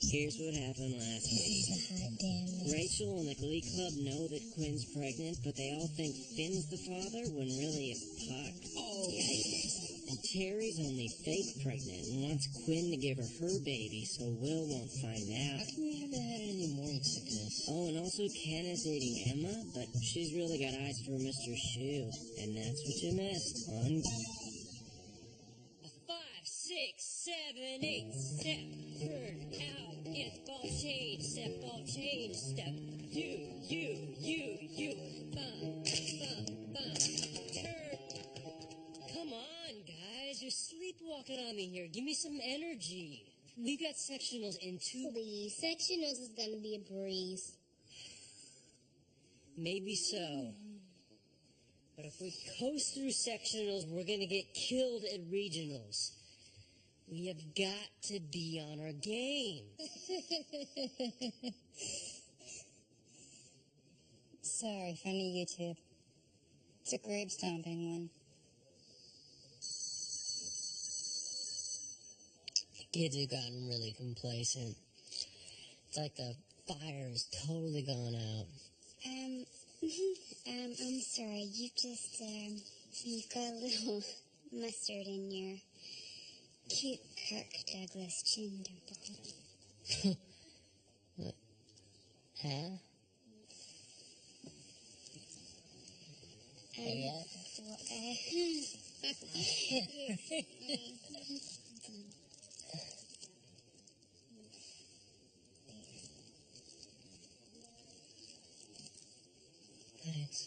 Here's what happened last week. Rachel and the Glee Club know that Quinn's pregnant, but they all think Finn's the father when really it's Puck. Oh, yikes. And Terry's only fake pregnant and wants Quinn to give her her baby so Will won't find out. How come we haven't had any morning sickness? Oh, and also Ken is dating Emma, but she's really got eyes for Mr. Shoe. And that's what you missed on... 5, 6, 7, 8, step, turn out, it's ball change, step, ball change, step, you, bum, turn. Come on, guys, you're sleepwalking on me here. Give me some energy. We've got sectionals in 2 Please, sectionals is gonna be a breeze. Maybe so. But if we coast through sectionals, we're gonna get killed at regionals. We have got to be on our game. Sorry, funny YouTube. It's a grape stomping one. Kids have gotten really complacent. It's like the fire has totally gone out. I'm sorry, you've got a little mustard in your cute Kirk Douglas chin dimple. What? Huh? Yeah. Thanks.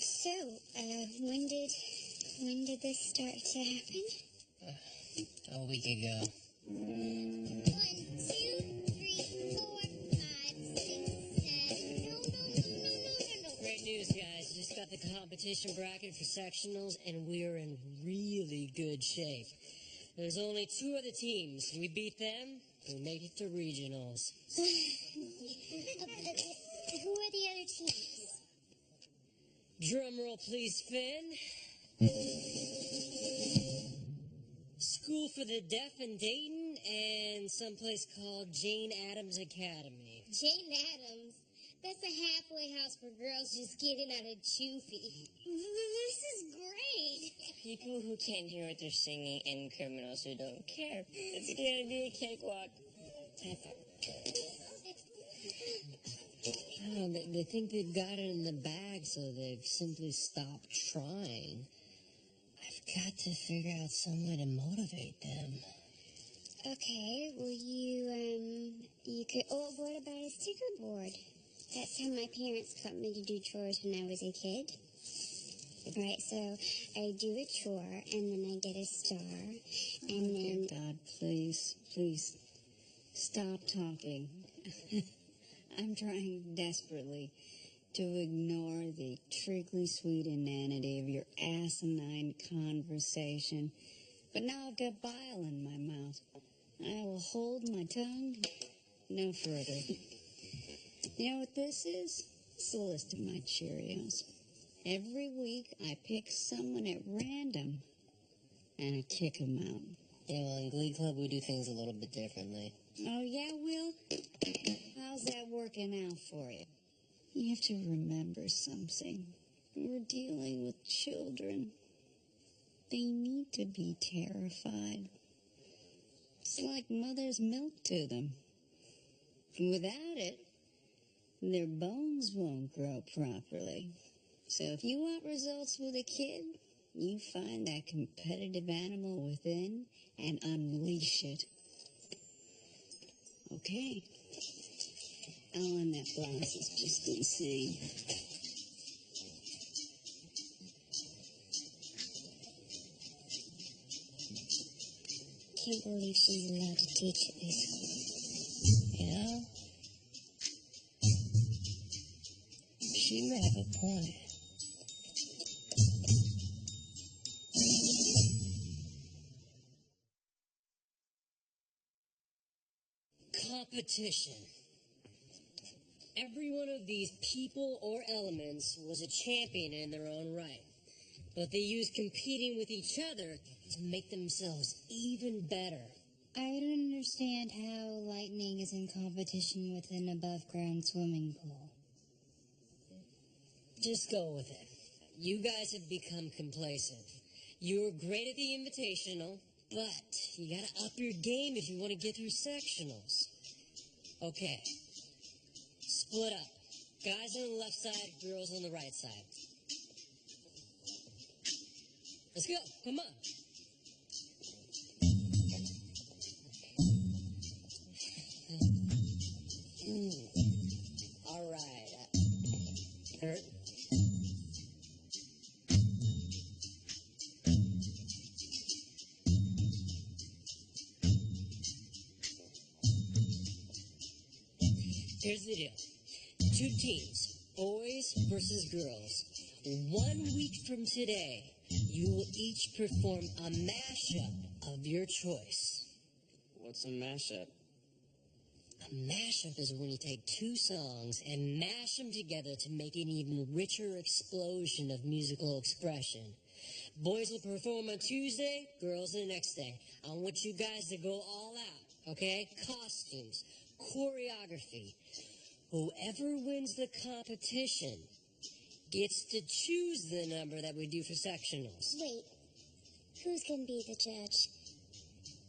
So, when did this start to happen? A week ago. 1, 2, 3, 4, 5, 6, 7. No. Great news, guys. Just got the competition bracket for sectionals, and we're in really good shape. There's only 2 other teams. We beat them, we make it to regionals. Who are the other teams? Drum roll, please, Finn. School for the Deaf in Dayton and someplace called Jane Addams Academy. Jane Addams? That's a halfway house for girls just getting out of juvie. This is great. People who can't hear what they're singing and criminals who don't care. It's gonna be a cakewalk. Oh, they think they've got it in the bag, so they've simply stopped trying. I've got to figure out some way to motivate them. Okay, well you could, what about a sticker board? That's how my parents got me to do chores when I was a kid. Right, so I do a chore, and then I get a star, and then... Dear God, please, stop talking. I'm trying desperately to ignore the trickly sweet inanity of your asinine conversation, but now I've got bile in my mouth. I will hold my tongue no further. You know what this is? It's a list of my Cheerios. Every week I pick someone at random and I kick them out. Yeah, well, in Glee Club we do things a little bit differently. Oh, yeah, Will? How's that working out for you? You have to remember something. We're dealing with children. They need to be terrified. It's like mother's milk to them. Without it, their bones won't grow properly. So if you want results with a kid, you find that competitive animal within and unleash it. Okay. Ellen, that blouse is just insane. Can't believe she's allowed to teach at this school. Yeah? She may have a point. Competition. Every one of these people or elements was a champion in their own right. But they used competing with each other to make themselves even better. I don't understand how lightning is in competition with an above-ground swimming pool. Just go with it. You guys have become complacent. You're great at the invitational, but you gotta up your game if you want to get through sectionals. Okay. Split up. Guys on the left side, girls on the right side. Let's go. Come on. All right. Third. Here's the deal. Two teams, boys versus girls. 1 week from today, you will each perform a mashup of your choice. What's a mashup? A mashup is when you take two songs and mash them together to make an even richer explosion of musical expression. Boys will perform on Tuesday, girls the next day. I want you guys to go all out, okay? Costumes, choreography. Whoever wins the competition gets to choose the number that we do for sectionals. Wait, who's gonna be the judge?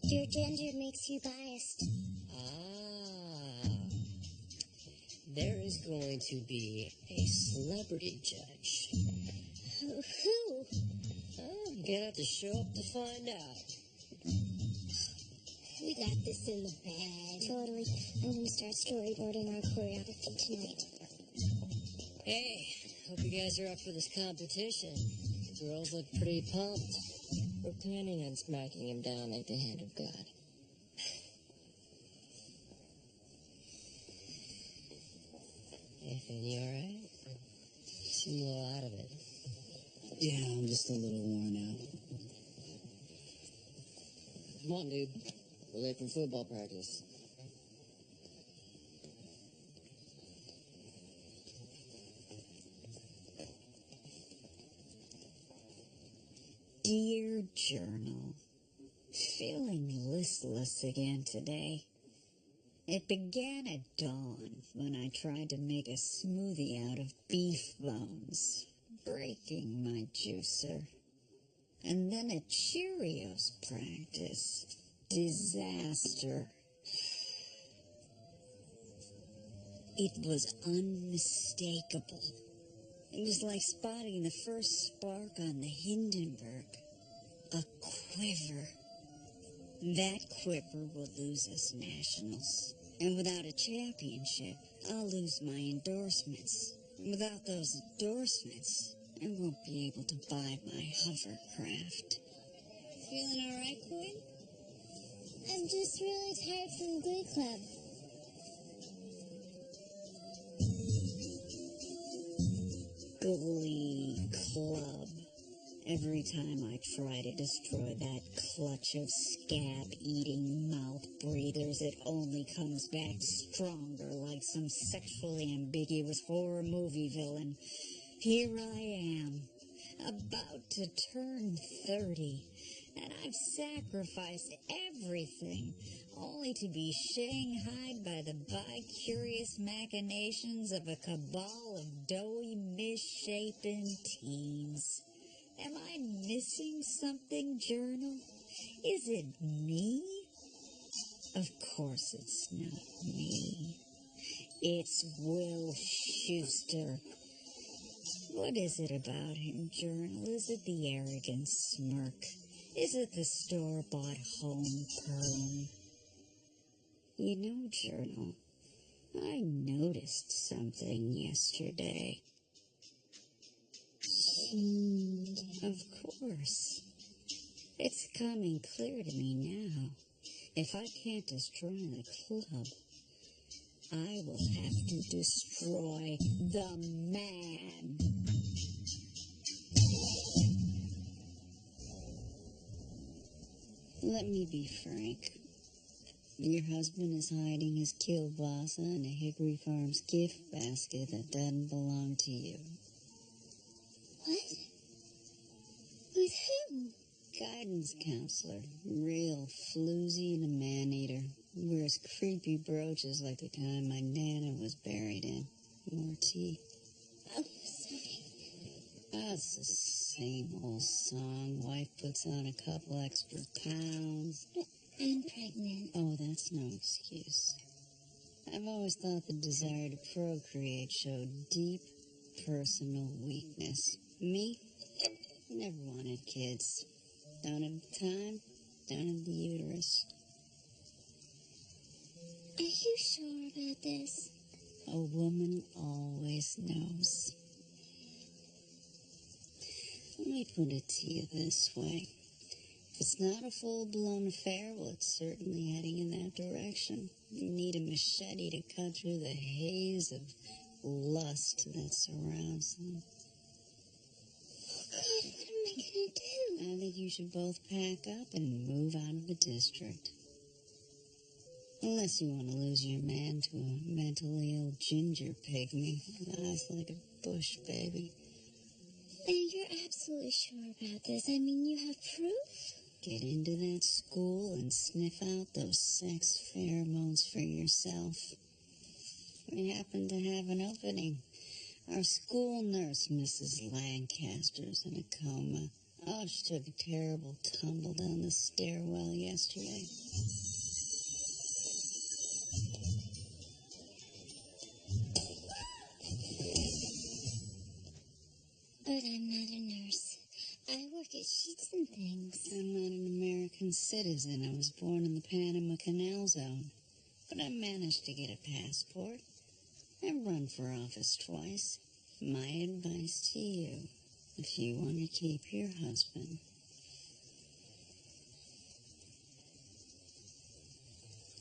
Your gender makes you biased. There is going to be a celebrity judge. Who? Oh, you're gonna have to show up to find out. We got this in the bag. Totally. I'm gonna start storyboarding our choreography tonight. Hey, hope you guys are up for this competition. The girls look pretty pumped. We're planning on smacking him down like the hand of God. Hey, Finn, you alright? You seem a little out of it. Yeah, I'm just a little worn out. Come on, dude. We're late from football practice. Dear Journal, feeling listless again today. It began at dawn when I tried to make a smoothie out of beef bones, breaking my juicer. And then at Cheerios practice. Disaster. It was unmistakable. It was like spotting the first spark on the Hindenburg. A quiver. That quiver will lose us nationals. And without a championship, I'll lose my endorsements. Without those endorsements, I won't be able to buy my hovercraft. Feeling all right, Quinn? I'm just really tired from Glee Club. Glee Club. Every time I try to destroy that clutch of scab-eating mouth breathers, it only comes back stronger like some sexually ambiguous horror movie villain. Here I am, about to turn 30, and I've sacrificed everything, only to be shanghaied by the bi-curious machinations of a cabal of doughy, misshapen teens. Am I missing something, Journal? Is it me? Of course it's not me. It's Will Schuster. What is it about him, Journal? Is it the arrogant smirk? Is it the store-bought home perm? You know, Journal, I noticed something yesterday. Of course. It's coming clear to me now. If I can't destroy the club, I will have to destroy the man. Let me be frank. Your husband is hiding his kielbasa in a Hickory Farms gift basket that doesn't belong to you. What? With whom? guidance counselor. Real floozy and a man-eater. Wears creepy brooches like the kind my Nana was buried in. More tea. Oh, sorry. That's the same old song. Wife puts on a couple extra pounds. But I'm pregnant. Oh, that's no excuse. I've always thought the desire to procreate showed deep personal weakness. Me? Never wanted kids. Don't have the time, don't have the uterus. Are you sure about this? A woman always knows. Let me put it to you this way. If it's not a full-blown affair, well, it's certainly heading in that direction. You need a machete to cut through the haze of lust that surrounds them. God, what am I gonna do? I think you should both pack up and move out of the district. Unless you want to lose your man to a mentally ill ginger pygmy with eyes like a bush baby. And you're absolutely sure about this? I mean, you have proof? Get into that school and sniff out those sex pheromones for yourself. We happen to have an opening. Our school nurse, Mrs. Lancaster's in a coma. Oh, she took a terrible tumble down the stairwell yesterday. But I'm not a nurse. I work at Sheets and Things. I'm not an American citizen. I was born in the Panama Canal Zone. But I managed to get a passport. I've run for office twice. My advice to you, if you want to keep your husband,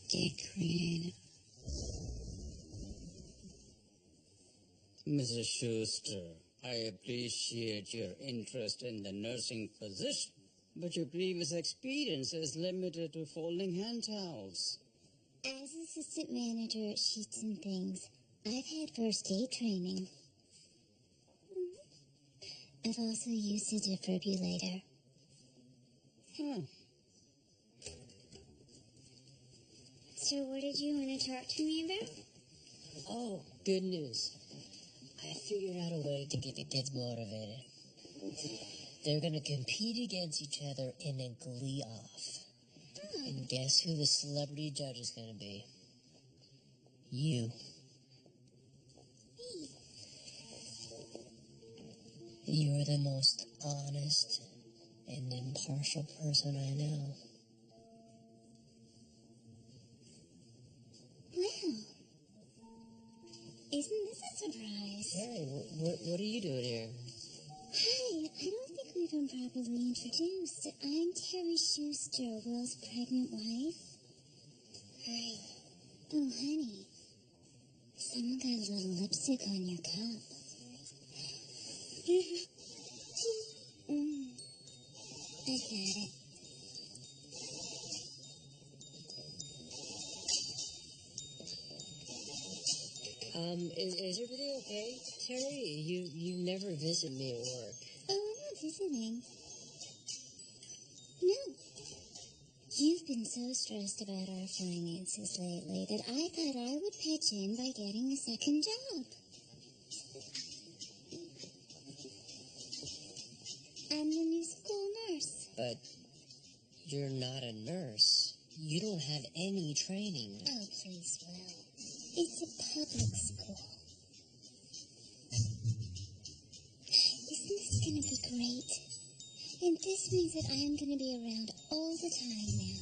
get creative. Mrs. Schuster, I appreciate your interest in the nursing position, but your previous experience is limited to folding hand towels. As assistant manager at Sheets and Things, I've had first aid training. I've also used a defibrillator. So what did you want to talk to me about? Oh, good news. I figured out a way to get the kids motivated. They're gonna compete against each other in a Glee off. And guess who the celebrity judge is gonna be? You. You're the most honest and impartial person I know. Well, isn't this a surprise? Terry, what are you doing here? Hi, I don't think we've been properly introduced. I'm Terry Schuster, Will's pregnant wife. Hi. Oh, honey. Someone got a little lipstick on your cup. I got it. Is everything okay? Terry, you never visit me at work. Oh, we're not visiting. No. You've been so stressed about our finances lately that I thought I would pitch in by getting a second job. I'm the new school nurse. But you're not a nurse. You don't have any training. Oh, please, Will. It's a public school. Isn't this going to be great? And this means that I'm going to be around all the time now.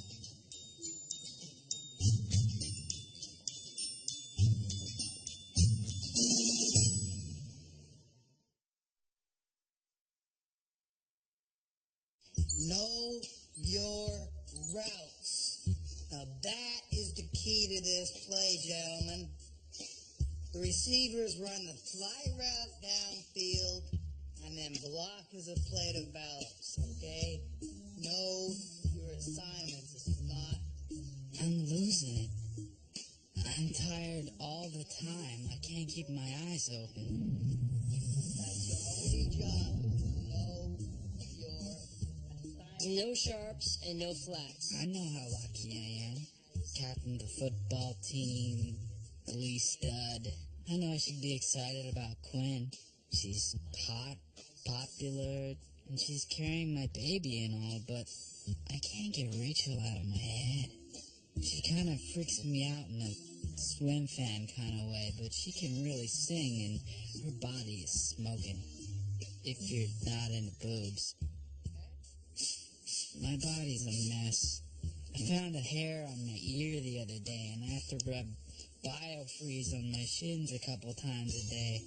Know your routes. Now that is the key to this play, gentlemen. The receivers run the fly route downfield and then block as a play to balance, okay? Know your assignments. It's not... I'm losing it. I'm tired all the time. I can't keep my eyes open. That's your only job. Know your assignments. No sharps and no flats. I know how lucky I am. Captain of the football team, Glee stud. I know I should be excited about Quinn. She's hot, popular, and she's carrying my baby and all, but I can't get Rachel out of my head. She kind of freaks me out in a swim fan kind of way, but she can really sing, and her body is smoking. If you're not into boobs. My body's a mess. I found a hair on my ear the other day, and I have to rub biofreeze on my shins a couple times a day.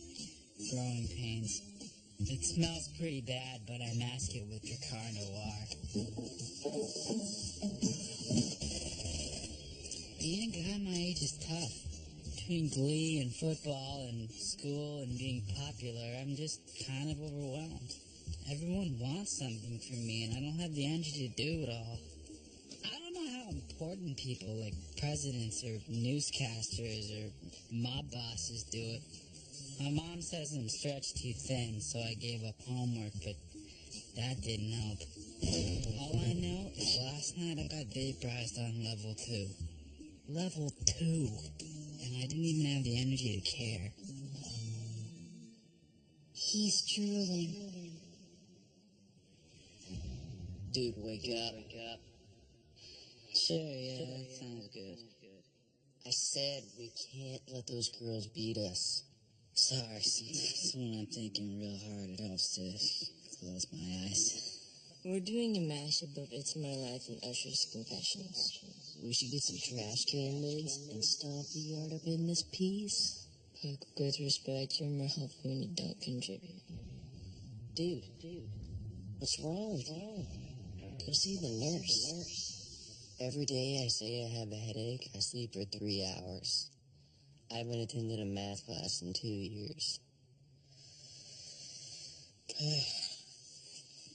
Growing pains. It smells pretty bad, but I mask it with Dracar Noir. Being a guy my age is tough. Between Glee and football and school and being popular, I'm just kind of overwhelmed. Everyone wants something from me, and I don't have the energy to do it all. I don't know how important people like presidents or newscasters or mob bosses do it. My mom says I'm stretched too thin, so I gave up homework, but that didn't help. All I know is last night I got vaporized on level 2. Level 2. And I didn't even have the energy to care. He's drooling. Dude, wake up. Sure, yeah, that sounds good. I said we can't let those girls beat us. Sorry, sometimes when I'm thinking real hard, it helps to close my eyes. We're doing a mashup of It's My Life and Usher's Confessions. We should get some trash can lids and stomp the yard up in this piece. Look, with respect, you're more helpful when you don't contribute. Dude, what's wrong with you? Go see the nurse. Every day I say I have a headache, I sleep for 3 hours. I haven't attended a math class in 2 years.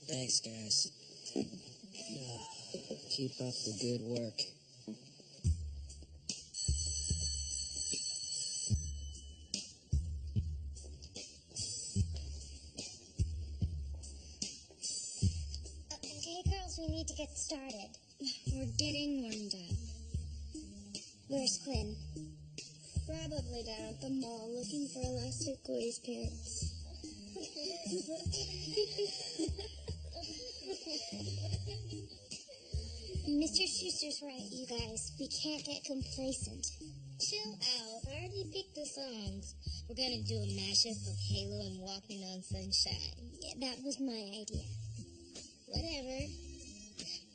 Thanks, guys. Keep up the good work. Okay, girls, we need to get started. We're getting warmed up. Where's Quinn? Probably down at the mall looking for elastic waist pants. Mr. Schuster's right, you guys. We can't get complacent. Chill out. I already picked the songs. We're gonna do a mashup of Halo and Walking on Sunshine. Yeah, that was my idea. Whatever.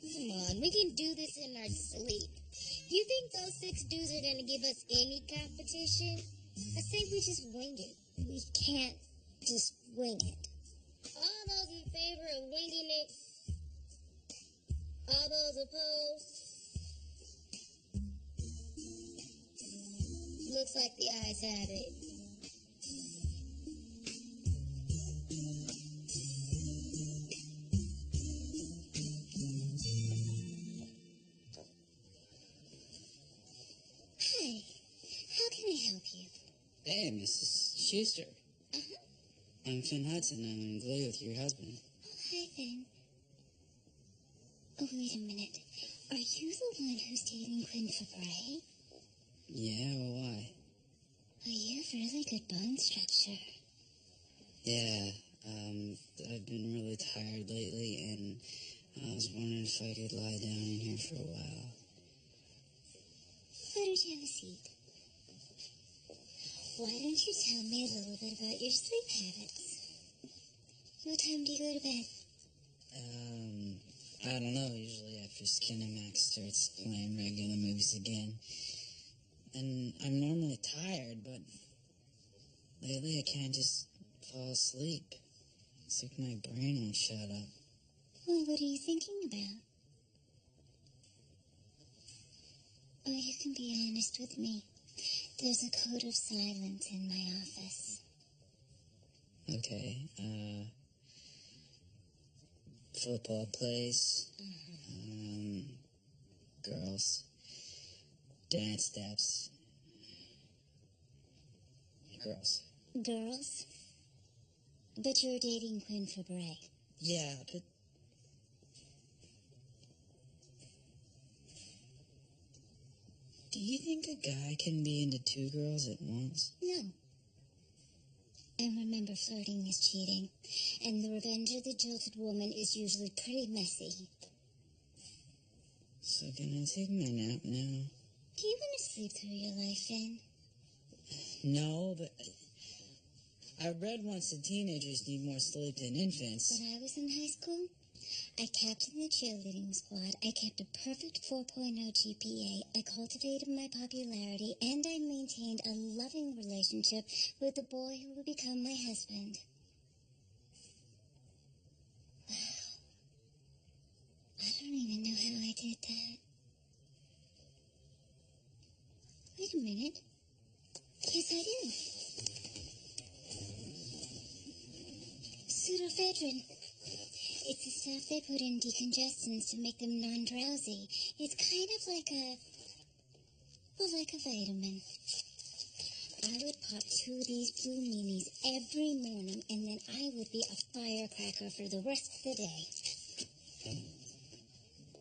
Come on, we can do this in our sleep. You think those 6 dudes are gonna give us any competition? I think we just wing it. We can't just wing it. All those in favor of winging it? All those opposed? Looks like the ayes have it. Hi. How can I help you? Hey, Mrs. Schuster. I'm Finn Hudson. I'm in Glee with your husband. Hi, Finn. Oh, wait a minute. Are you the one who's dating Quinn Fabray? Yeah, well, why? Oh, you have really good bone structure. Yeah, I've been really tired lately, and I was wondering if I could lie down in here for a while. Why don't you have a seat? Why don't you tell me a little bit about your sleep habits? What time do you go to bed? I don't know, usually after Skinamax starts playing regular movies again. And I'm normally tired, but lately I can't just fall asleep. It's like my brain won't shut up. Well, what are you thinking about? Oh, you can be honest with me. There's a code of silence in my office. Okay, football plays, girls, dance steps, girls. Girls? But you're dating Quinn Fabray. Yeah, but you think a guy can be into two girls at once? No. And remember, flirting is cheating. And the revenge of the jilted woman is usually pretty messy. So can I take my nap now? Do you want to sleep through your life, Finn? No, but I read once that teenagers need more sleep than infants. When I was in high school, I captained the cheerleading squad. I kept a perfect 4.0 GPA. I cultivated my popularity, and I maintained a loving relationship with the boy who would become my husband. Wow. I don't even know how I did that. Wait a minute. Yes, I do. Pseudoephedrine. It's the stuff they put in decongestants to make them non-drowsy. It's kind of like a vitamin. I would pop 2 of these blue meanies every morning, and then I would be a firecracker for the rest of the day.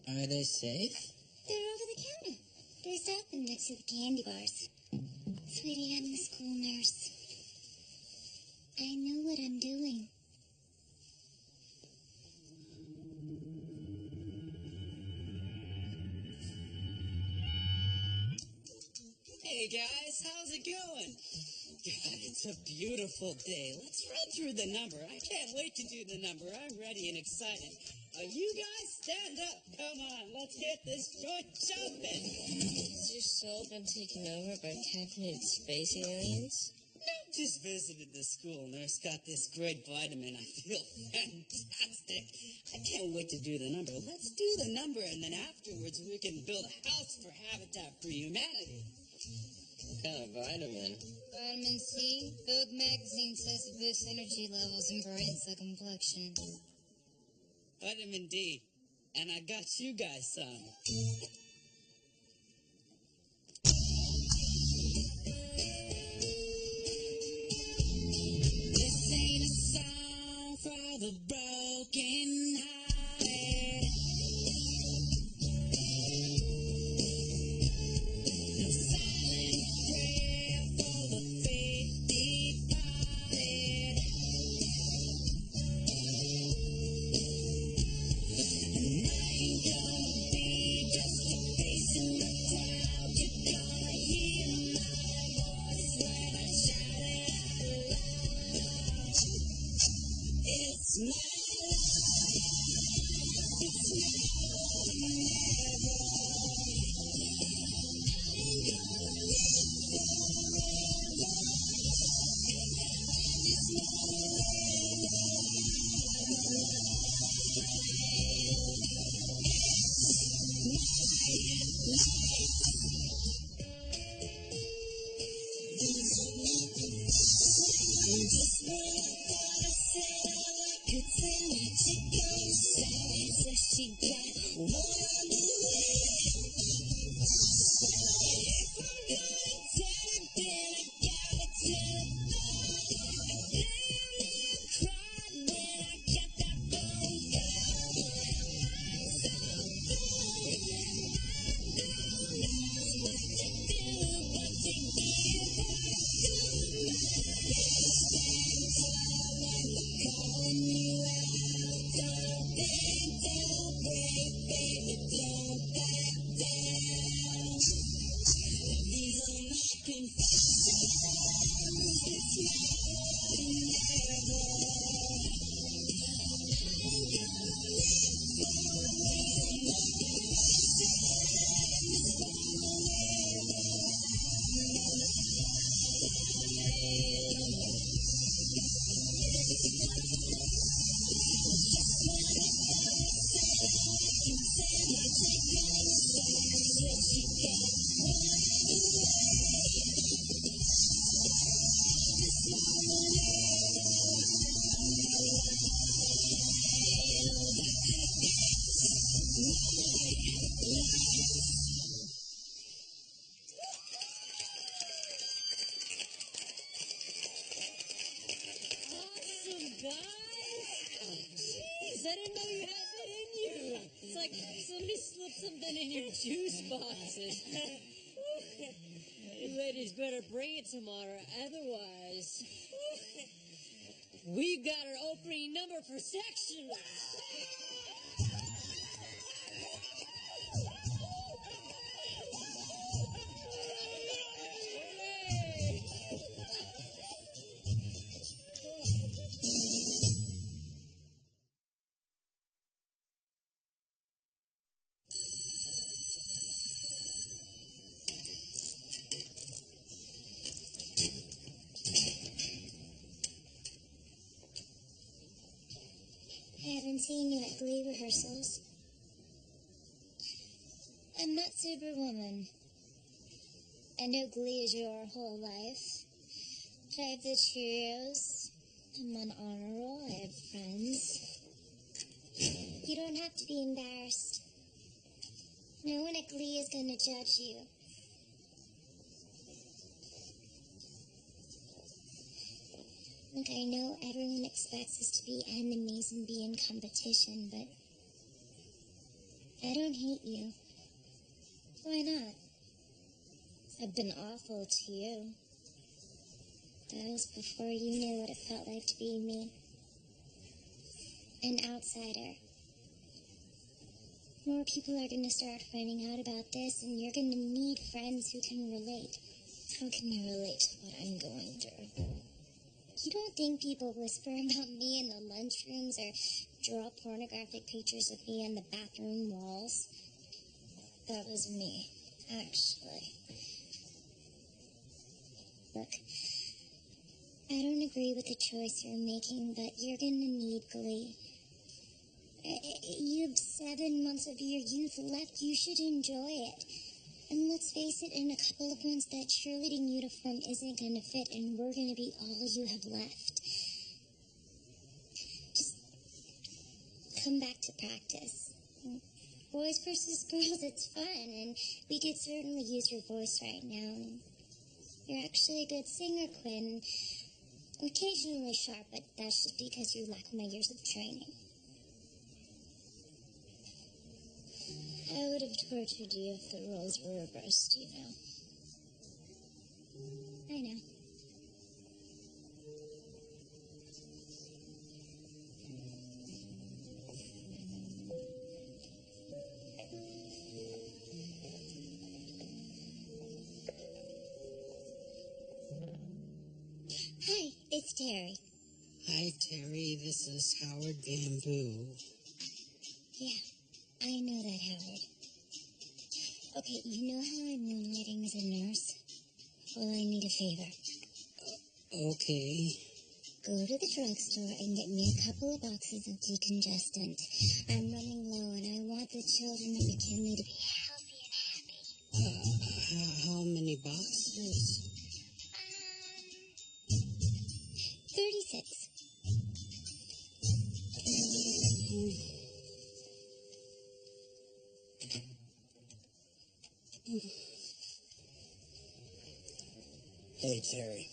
Are they safe? They're over the counter. They sat them next to the candy bars. Sweetie, I'm the school nurse. I know what I'm doing. Hey guys, how's it going? God, it's a beautiful day. Let's run through the number. I can't wait to do the number. I'm ready and excited. You guys stand up. Come on, let's get this joint jumping. Is your soul been taken over by caffeinated space aliens? I just visited the school. Nurse got this great vitamin. I feel fantastic. I can't wait to do the number. Let's do the number, and then afterwards we can build a house for Habitat for Humanity. What kind of vitamin? Vitamin C. Vogue magazine says it boosts energy levels and brightens the complexion. Vitamin D. And I got you guys some. This ain't a song for the broken hearted. No silent prayer for the faith departed. And I ain't gonna be just a face in the crowd. You're gonna hear my voice when I shout it out loud. It's my life. It's now or never. I'm gonna live forever. I just wanna just wanna say all I could say. She goes sad, says she got one on the way. If I'm gonna tell it, then I gotta tell it all. Damn, I cried when I got that phone call. I'm so bored. I don't know what to do but to give her calling you out. Don't bend, don't break, baby, don't back down. These are my confessions. It's now or never. I'm gonna live Awesome, guys! Jeez, I didn't know you had that in you. It's like somebody slipped something in your juice boxes. You ladies better bring it tomorrow, otherwise we've got our opening number for section. I haven't seen you at Glee rehearsals. I'm not Superwoman. I know Glee is your whole life. I have the Cheerios. I'm on honor roll. I have friends. You don't have to be embarrassed. No one at Glee is going to judge you. Look, I know everyone expects us to be enemies and be in competition, but I don't hate you. Why not? I've been awful to you. That was before you knew what it felt like to be me. An outsider. More people are going to start finding out about this, and you're going to need friends who can relate. How can you relate to what I'm going through? You don't think people whisper about me in the lunchrooms or draw pornographic pictures of me on the bathroom walls? That was me, actually. Look, I don't agree with the choice you're making, but you're gonna need Glee. You have 7 months of your youth left. You should enjoy it. And let's face it, in a couple of months, that cheerleading uniform isn't going to fit, and we're going to be all you have left. Just come back to practice. Boys versus girls, it's fun, and we could certainly use your voice right now. You're actually a good singer, Quinn. Occasionally sharp, but that's just because you lack my years of training. I would have tortured you if the roles were reversed, you know. I know. Hi, it's Terry. Hi, Terry. This is Howard Bamboo. Yeah, I know that, Howard. Okay, you know how I'm moonlighting as a nurse? Well, I need a favor. Okay. Go to the drugstore and get me a couple of boxes of decongestant. I'm running low, and I want the children of McKinley to be healthy and happy. How many boxes? 36. Hey, Terry.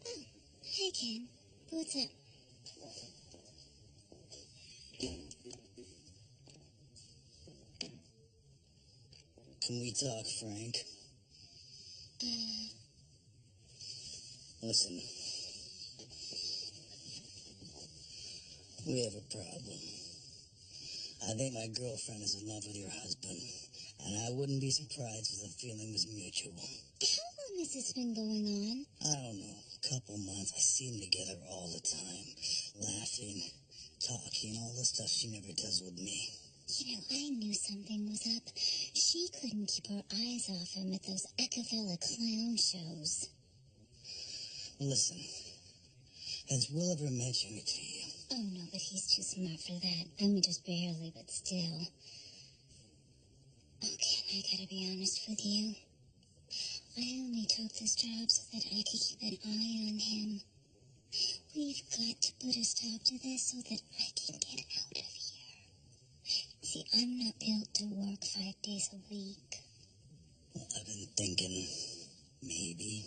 Oh, hi, Ken. What's up? Can we talk, Frank? Listen. We have a problem. I think my girlfriend is in love with your husband, and I wouldn't be surprised if the feeling was mutual. How long has this been going on? I don't know, a couple months. I see them together all the time, laughing, talking, all the stuff she never does with me. You know, I knew something was up. She couldn't keep her eyes off him at those Ecavilla clown shows. Listen, has Will ever mentioned it to you? Oh, no, but he's too smart for that. I mean, just barely, but still. Okay, I gotta be honest with you. I only took this job so that I could keep an eye on him. We've got to put a stop to this so that I can get out of here. See, I'm not built to work 5 days a week. Well, I've been thinking, maybe,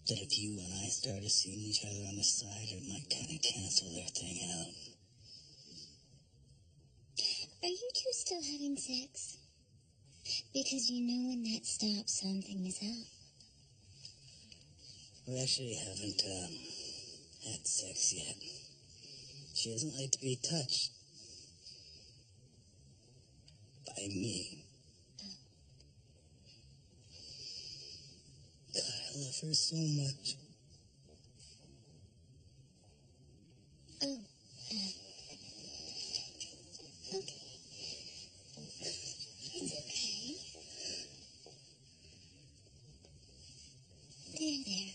that if you and I started seeing each other on the side, it might kind of cancel their thing out. Are you two still having sex? Because you know when that stops, something is up. We actually haven't, had sex yet. She doesn't like to be touched. By me. God, I love her so much. Oh, okay. It's okay. There.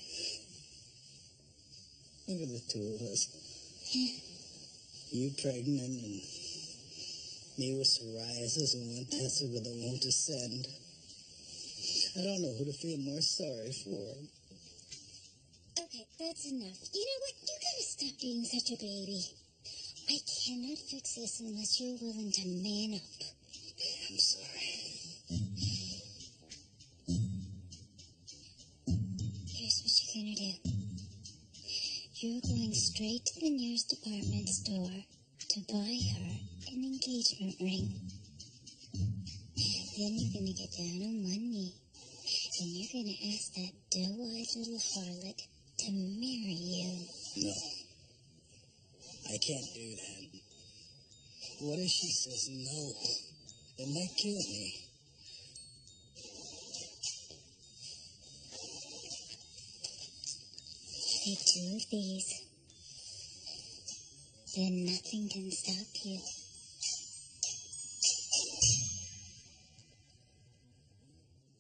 Look at the two of us. Yeah. You pregnant and me with psoriasis and one testicle that won't descend. I don't know who to feel more sorry for. Okay, that's enough. You know what? You gotta stop being such a baby. I cannot fix this unless you're willing to man up. I'm sorry. Here's what you're gonna do. You're going straight to the nearest department store to buy her an engagement ring. Then you're gonna get down on one knee and you're gonna ask that doe-eyed little harlot to marry you. No. I can't do that. What if she says no? It might kill me. Take 2 of these. Then nothing can stop you.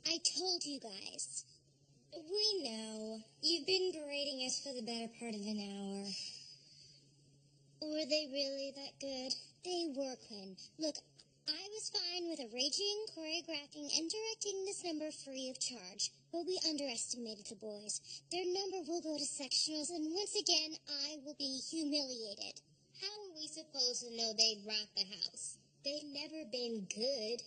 I told you guys. We know. You've been berating us for the better part of an hour. Were they really that good? They were, Quinn. Look, I was fine with arranging, choreographing, and directing this number free of charge. But we underestimated the boys. Their number will go to sectionals, and once again, I will be humiliated. How are we supposed to know they'd rock the house? They've never been good.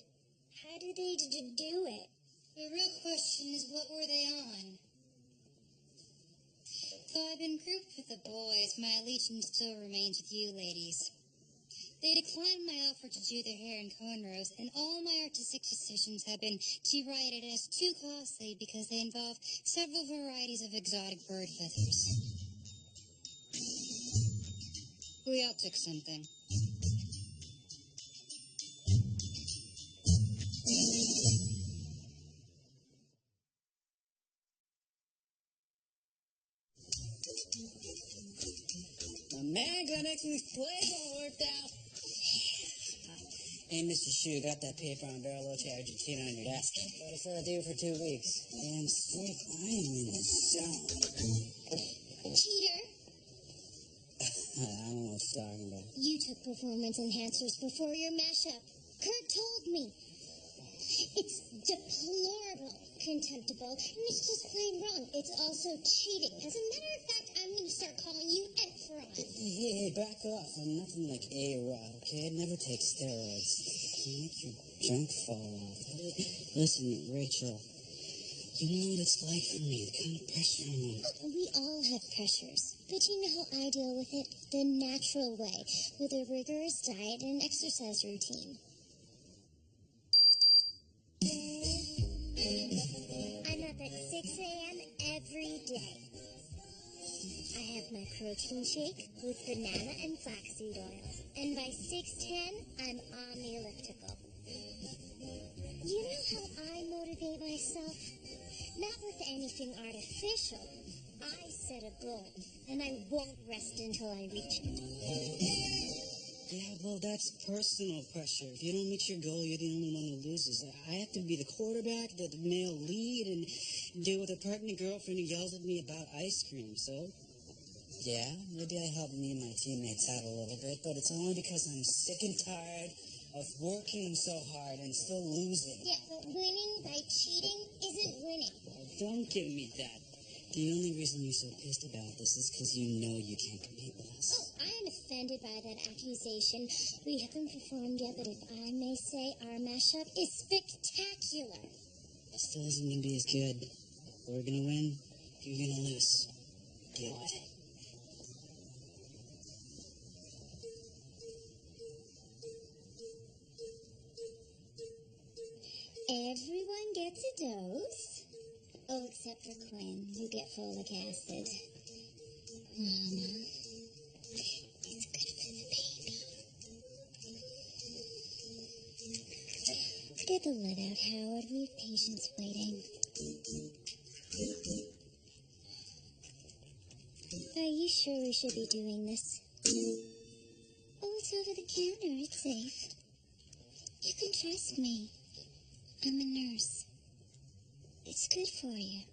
How did they do it? The real question is, what were they on? Though I've been grouped with the boys, my allegiance still remains with you ladies. They declined my offer to do their hair in cornrows, and all my artistic decisions have been derided as too costly because they involve several varieties of exotic bird feathers. We all took something. A man got next week's playboy worked out. Hey, Mr. Shu, got that paper on Bariloche, Argentina on your desk. But I said I'd do it for 2 weeks. Damn straight, I am in the zone. Cheater! I don't know what you're talking about. You took performance enhancers before your mashup. Kurt told me. It's deplorable, contemptible, and it's just plain wrong. It's also cheating. As a matter of fact, I'm going to start calling you Efron. Hey, back off. I'm nothing like A-Rod, okay? I never take steroids. You make your junk fall off. Listen, Rachel, you know what it's like for me, the kind of pressure I'm under. Look, we all have pressures. But you know how I deal with it? The natural way, with a rigorous diet and exercise routine. I'm up at 6 a.m. every day. I have my protein shake with banana and flaxseed oil. And by 6:10, I'm on the elliptical. You know how I motivate myself? Not with anything artificial. I set a goal, and I won't rest until I reach it. Yeah, well, that's personal pressure. If you don't meet your goal, you're the only one who loses. I have to be the quarterback, the male lead, and deal with a pregnant girlfriend who yells at me about ice cream. So, yeah, maybe I help me and my teammates out a little bit, but it's only because I'm sick and tired of working so hard and still losing. Yeah, but winning by cheating isn't winning. Oh, don't give me that. The only reason you're so pissed about this is because you know you can't compete with us. Oh, I am offended by that accusation. We haven't performed yet, but if I may say, our mashup is spectacular. It still isn't going to be as good. We're going to win. You're going to lose. Deal with it. Everyone gets a dose. Oh, except for Quinn. You get folic acid. Mama, it's good for the baby. Get the lead out, Howard. We have patients waiting. Are you sure we should be doing this? Oh, it's over the counter. It's safe. You can trust me. I'm a nurse. It's good for you.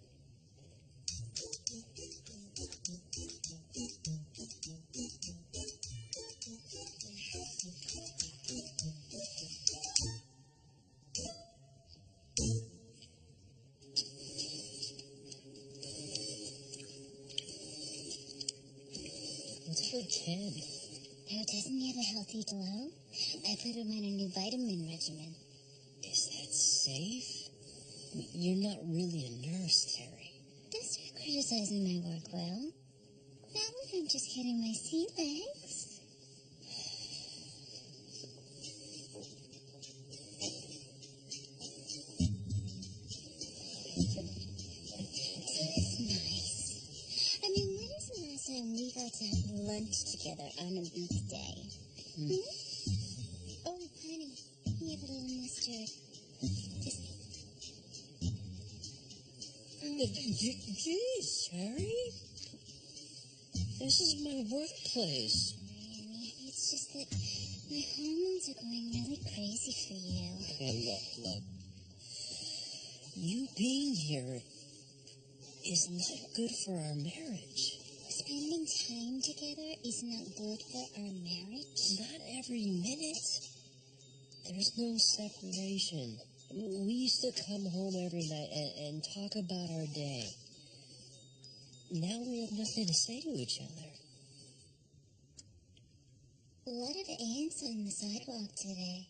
What's for Ken? Now, doesn't he have a healthy glow? I put him on a new vitamin regimen. Is that safe? You're not really a nurse, Terry. Don't start criticizing my work, Will. Not when I'm just getting my sea legs. That's nice. I mean, when is the last time we got to have lunch together on a weekday? Oh, honey, you have a little mustard. Jeez, Terry. This is my workplace. It's just that my hormones are going really crazy for you. Okay, look. You being here is not good for our marriage. Spending time together is not good for our marriage. Not every minute. There's no separation. We used to come home every night and talk about our day. Now we have nothing to say to each other. A lot of ants on the sidewalk today.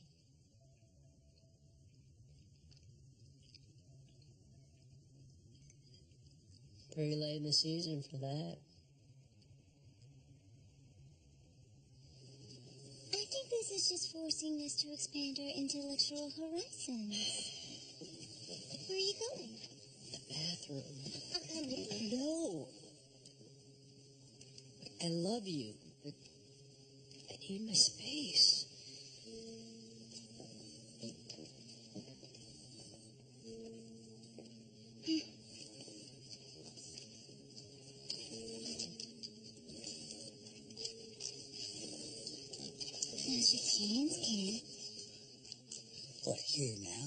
Pretty late in the season for that. I think this is just forcing us to expand our intellectual horizons. Where are you going? The bathroom. I'll come with you. No. I love you, but I need my space. Now's your chance, Ken. What, here now?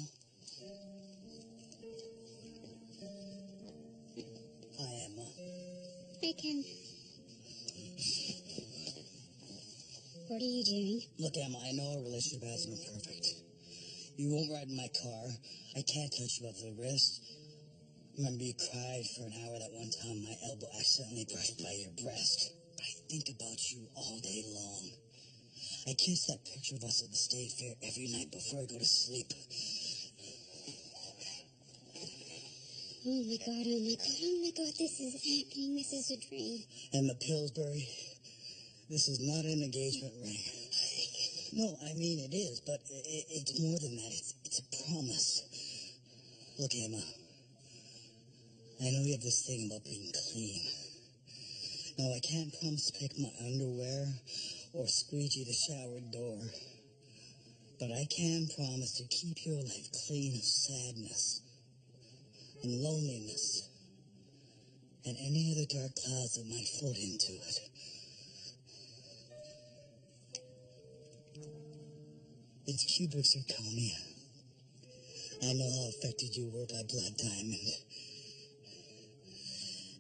Hi, Emma. Hi, Ken. What are you doing? Look, Emma, I know our relationship hasn't been perfect. You won't ride in my car. I can't touch you above the wrist. Remember you cried for an hour that one time my elbow accidentally brushed by your breast. I think about you all day long. I kiss that picture of us at the state fair every night before I go to sleep. Oh my god, oh my god, oh my god, this is happening. This is a dream. Emma Pillsbury, this is not an engagement ring. No, I mean it is, but it's more than that. It's a promise. Look, Emma, I know you have this thing about being clean. Now, I can't promise to pick my underwear or squeegee the shower door, but I can promise to keep your life clean of sadness and loneliness and any other dark clouds that might float into it. It's cubic zirconia. I know how affected you were by Blood Diamond.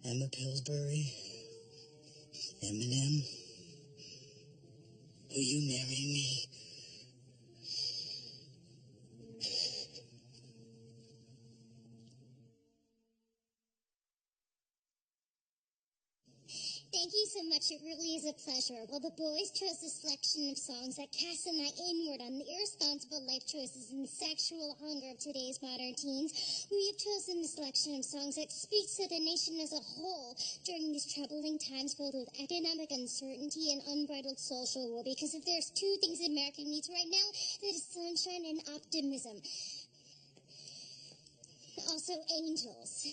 Emma Pillsbury, Eminem, will you marry me? Thank you so much. It really is a pleasure. While the boys chose a selection of songs that cast an eye inward on the irresponsible life choices and sexual hunger of today's modern teens, we have chosen a selection of songs that speaks to the nation as a whole during these troubling times filled with economic uncertainty and unbridled social war. Because if there's two things America needs right now, that is sunshine and optimism. also angels.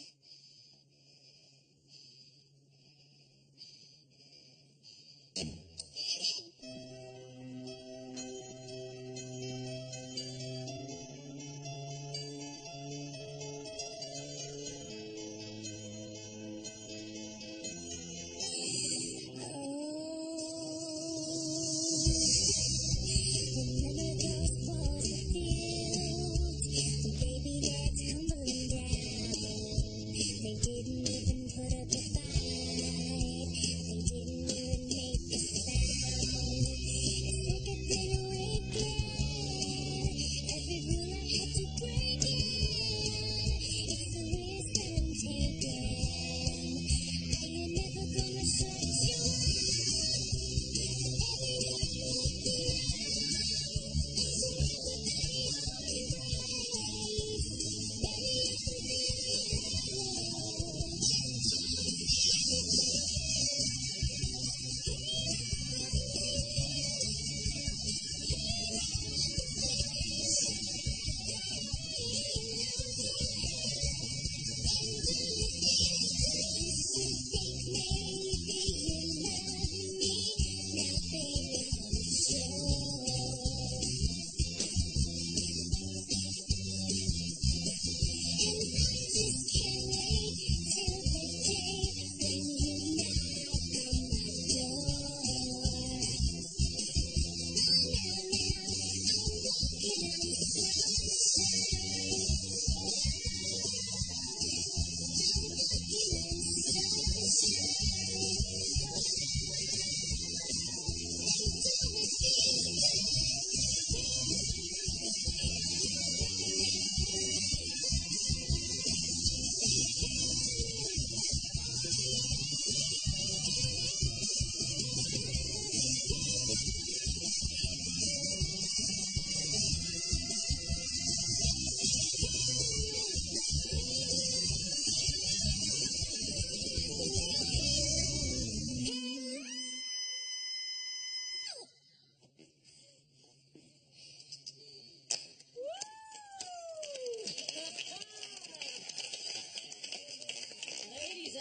Ladies,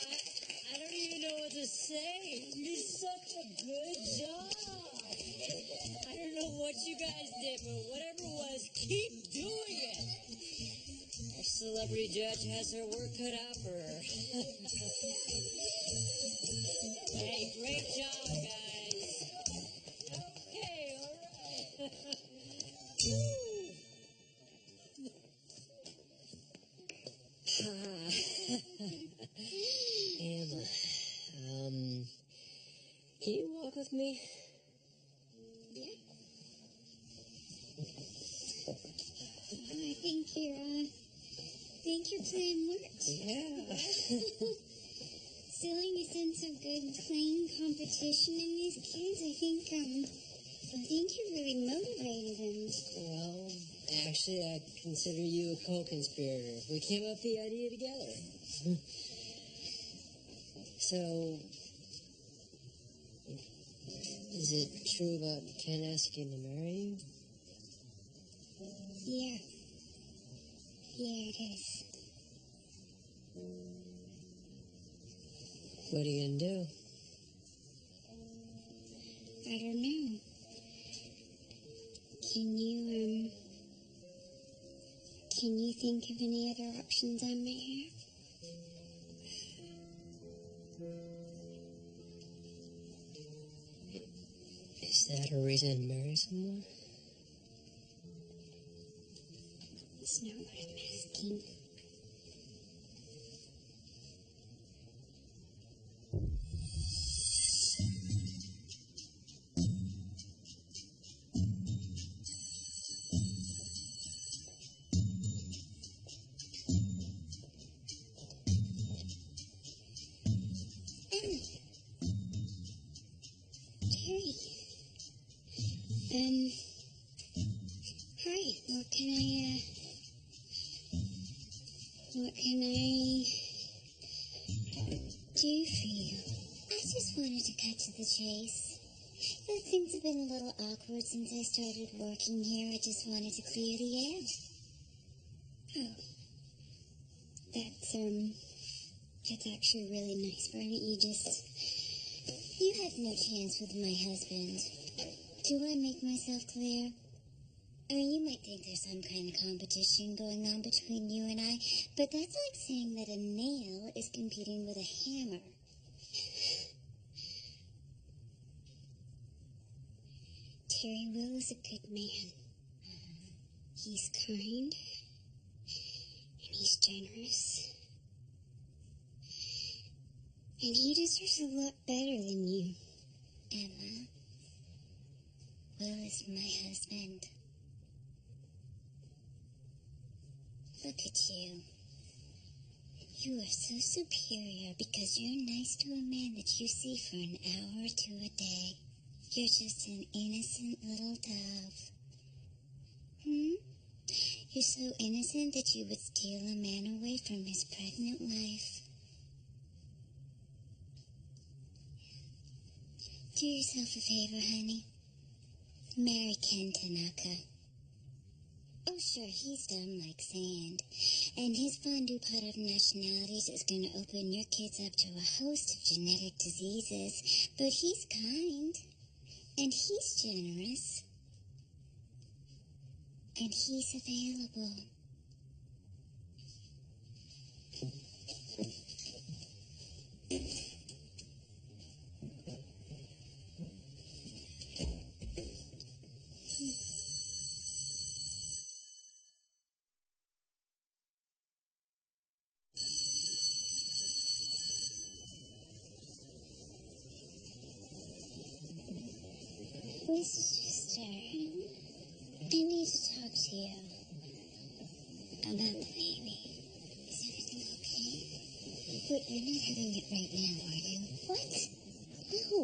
I don't even know what to say. You did such a good job. I don't know what you guys did, but whatever it was, keep doing it. Our celebrity judge has her work cut out for her. Hey, great job, guys. Okay, all right. Emma, can you walk with me? Yeah. I think your plan worked. Yeah. Instilling a sense of good playing competition in these kids, I think you really motivated them. Well, actually, I consider you a co-conspirator. We came up with the idea together. So, is it true about Ken asking to marry you? Yeah. Yeah, it is. What are you gonna do? I don't know. Can you think of any other options I might have? Is that a reason to marry someone? It's not what I'm asking. Terry. Hi. What can I do for you? I just wanted to cut to the chase. But things have been a little awkward since I started working here. I just wanted to clear the air. Oh. That's actually really nice. Why don't you have no chance with my husband. Do I make myself clear? I mean, you might think there's some kind of competition going on between you and I, but that's like saying that a nail is competing with a hammer. Terry Will is a good man. He's kind, and he's generous. And he deserves a lot better than you. Emma, Will is my husband. Look at you. You are so superior because you're nice to a man that you see for an hour or two a day. You're just an innocent little dove. You're so innocent that you would steal a man away from his pregnant wife. Do yourself a favor, honey. Marry Ken Tanaka. Oh, sure, he's dumb like sand. And his fondue pot of nationalities is going to open your kids up to a host of genetic diseases. But he's kind. And he's generous. And he's available. Mrs. Chester, I need to talk to you about the baby. Is everything okay? Wait, you're not having it right now, are you? What? No.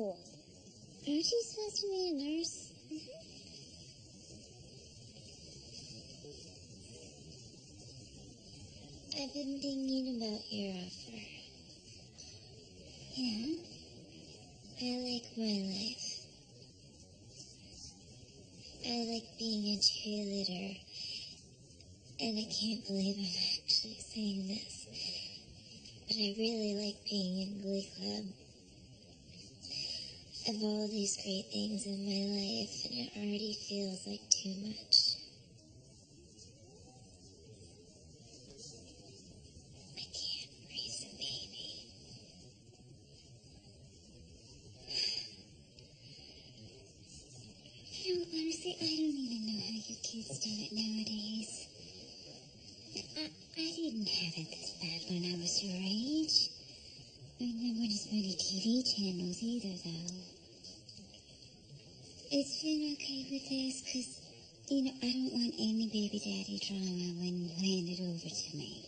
Aren't you supposed to be a nurse? I've been thinking about your offer. Yeah? I like my life. I like being a cheerleader, and I can't believe I'm actually saying this, but I really like being in Glee Club. I have all these great things in my life, and it already feels like too much. I can't raise a baby. You know, honestly, I don't even know how you kids do it nowadays. I didn't have it this bad when I was your age. I mean, there weren't as many TV channels either, though. It's been okay with this, because, you know, I don't want any baby daddy drama when you hand it over to me.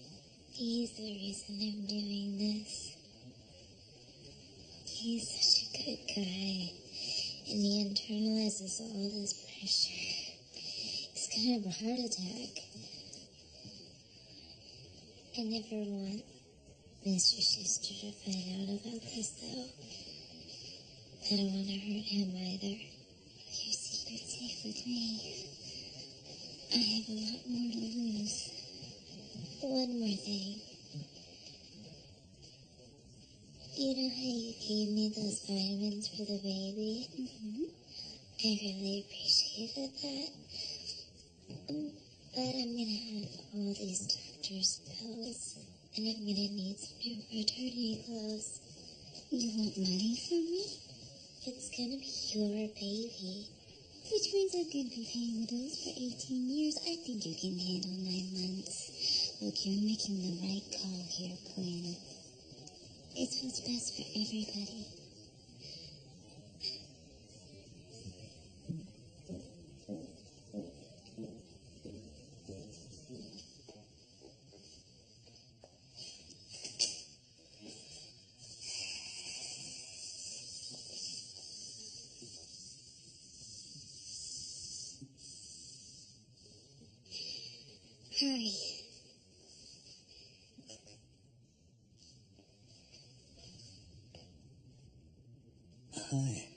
He's the reason I'm doing this. He's such a good guy. And he internalizes all this pressure. He's gonna have a heart attack. I never want Mr. Sister to find out about this, though. I don't want to hurt him either. Your secret's safe with me. I have a lot more to lose. One more thing. You know how you gave me those vitamins for the baby? I really appreciated that. But I'm gonna have all these doctor's pills, and I'm gonna need some new maternity clothes. You want money from me? It's gonna be your baby. Which means I'm gonna be paying the bills for 18 years. I think you can handle 9 months. Look, you're making the right call here, Quinn. It's what's best for everybody. Hi. Hi.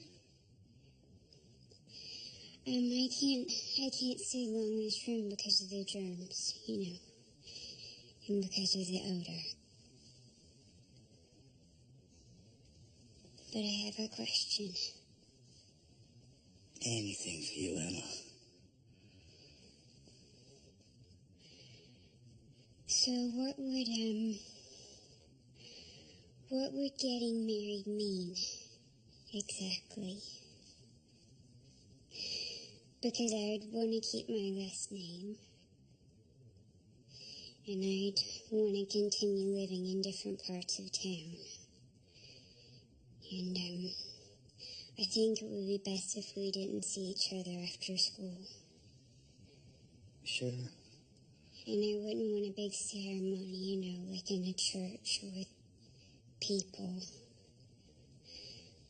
I can't stay long in this room because of the germs, you know. because of the odor. But I have a question. Anything for you, Emma. So what would getting married mean exactly? Because I would want to keep my last name, and I'd want to continue living in different parts of town. And I think it would be best if we didn't see each other after school. Sure. And I wouldn't want a big ceremony, like in a church with people.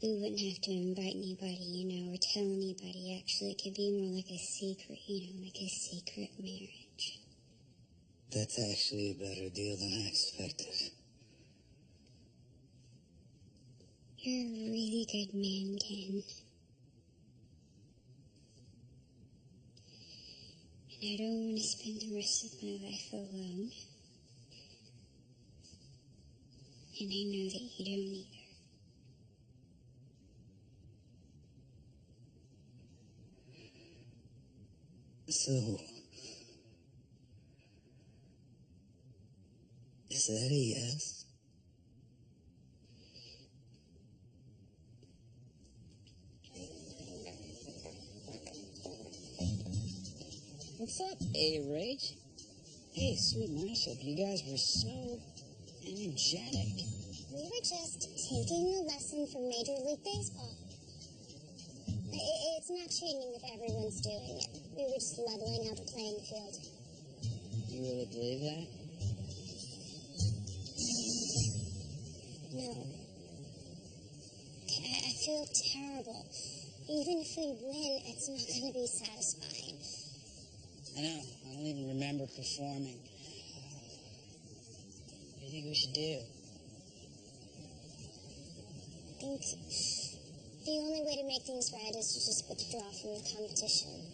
We wouldn't have to invite anybody, or tell anybody. Actually, it could be more like a secret, like a secret marriage. That's actually a better deal than I expected. You're a really good man, Ken. And I don't want to spend the rest of my life alone. And I know that you don't either. So, is that a yes? What's up, A-Rage? Hey, sweet Marshall, you guys were so energetic. We were just taking a lesson from Major League Baseball. It's not cheating if everyone's doing it. We were just leveling out the playing field. You really believe that? No. I feel terrible. Even if we win, it's not going to be satisfying. I know. I don't even remember performing. What do you think we should do? I think the only way to make things right is to just withdraw from the competition.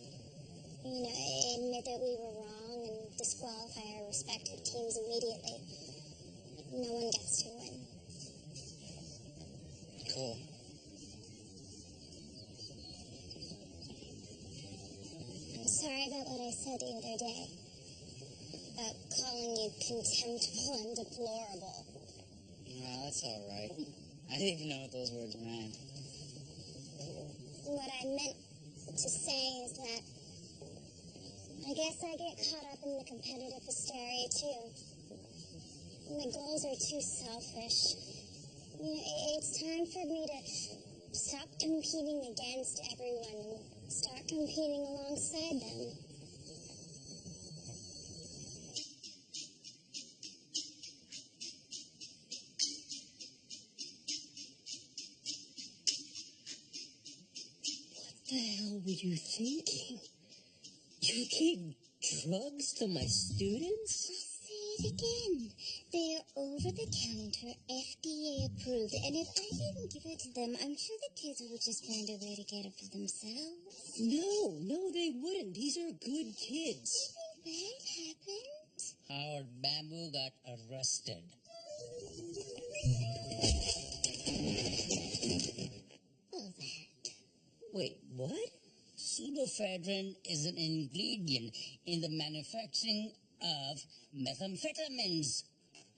Admit that we were wrong and disqualify our respective teams immediately. No one gets to win. Cool. I'm sorry about what I said the other day. About calling you contemptible and deplorable. Well, that's all right. I didn't even know what those words meant. What I meant to say is that I guess I get caught up in the competitive hysteria too. My goals are too selfish. It's time for me to stop competing against everyone and start competing alongside them. What the hell were you thinking? You gave drugs to my students? I'll say it again. They are over-the-counter, FDA approved, and if I didn't give it to them, I'm sure the kids would just find a way to get it for themselves. No, they wouldn't. These are good kids. Do you think that happened? Howard Bamboo got arrested. Oh, that. Wait, what? Pseudoephedrine is an ingredient in the manufacturing of methamphetamines.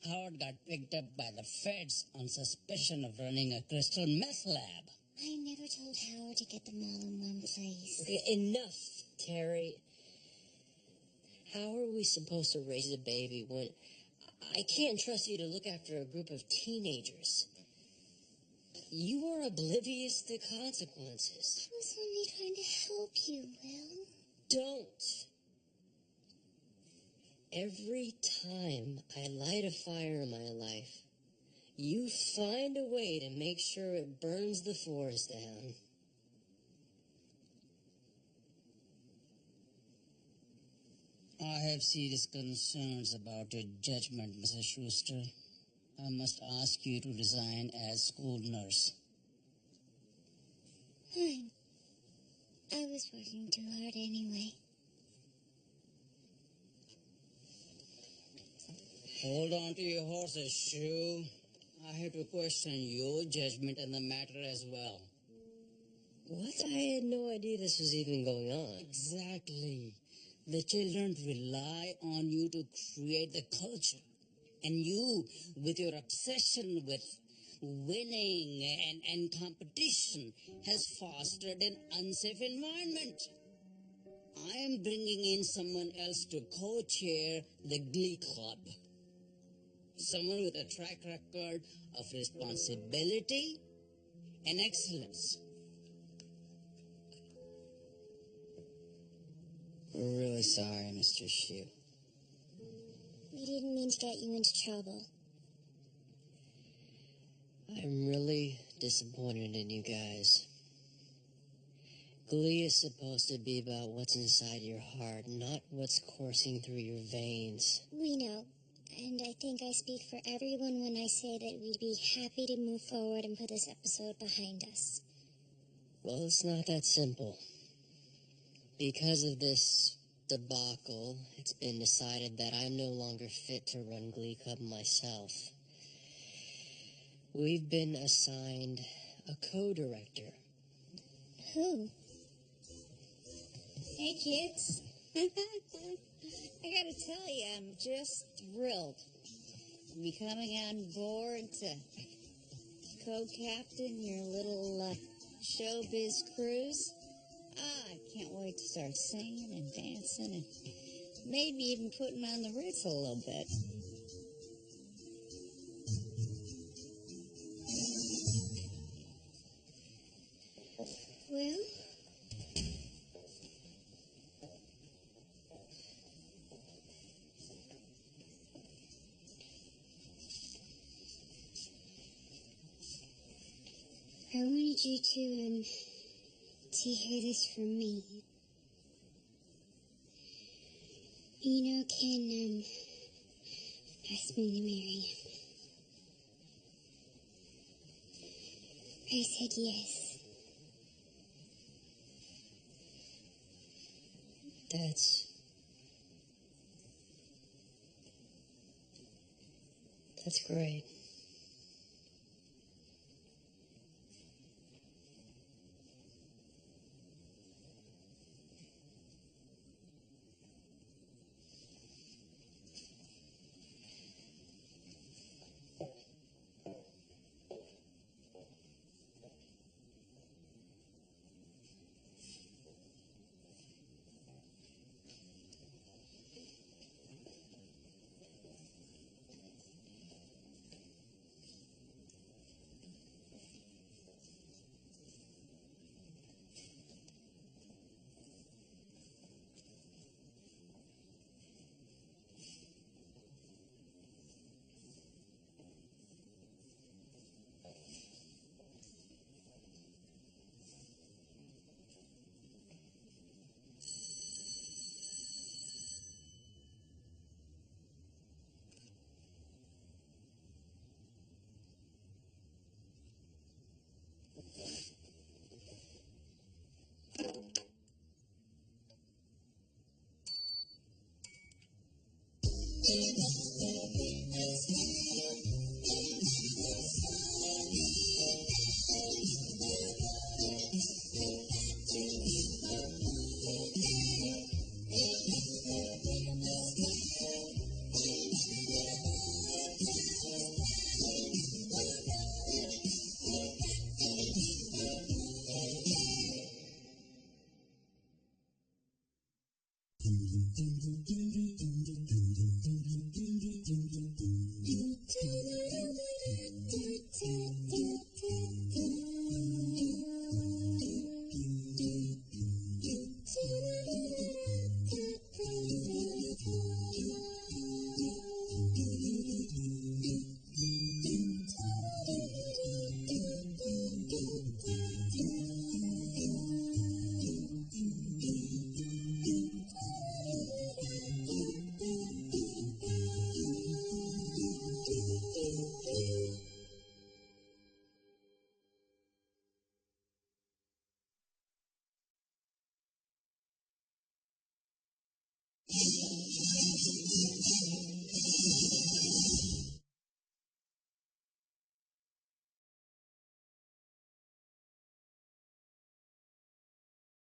Howard got picked up by the feds on suspicion of running a crystal meth lab. I never told Howard to get them all in one place. Okay, enough, Terry. How are we supposed to raise a baby when I can't trust you to look after a group of teenagers? You are oblivious to consequences. I was only trying to help you, Will. Don't. Every time I light a fire in my life, you find a way to make sure it burns the forest down. I have serious concerns about your judgment, Mrs. Schuster. I must ask you to resign as school nurse. Fine. I was working too hard anyway. Hold on to your horse's shoe. I have to question your judgment in the matter as well. What? I had no idea this was even going on. Exactly. The children rely on you to create the culture. And you, with your obsession with winning and competition, has fostered an unsafe environment. I am bringing in someone else to co-chair the Glee Club. Someone with a track record of responsibility and excellence. We're really sorry, Mr. Shue. We didn't mean to get you into trouble. I'm really disappointed in you guys. Glee is supposed to be about what's inside your heart, not what's coursing through your veins. We know. And I think I speak for everyone when I say that we'd be happy to move forward and put this episode behind us. Well, it's not that simple. Because of this debacle, it's been decided that I'm no longer fit to run Glee Club myself. We've been assigned a co-director. Who? Hey, kids. I gotta tell you, I'm just thrilled to be coming on board to co-captain your little showbiz cruise. I can't wait to start singing and dancing and maybe even putting on the Ritz a little bit. Well, I wanted you to hear this from me. You know, Ken, asked me to marry him. I said yes. That's great.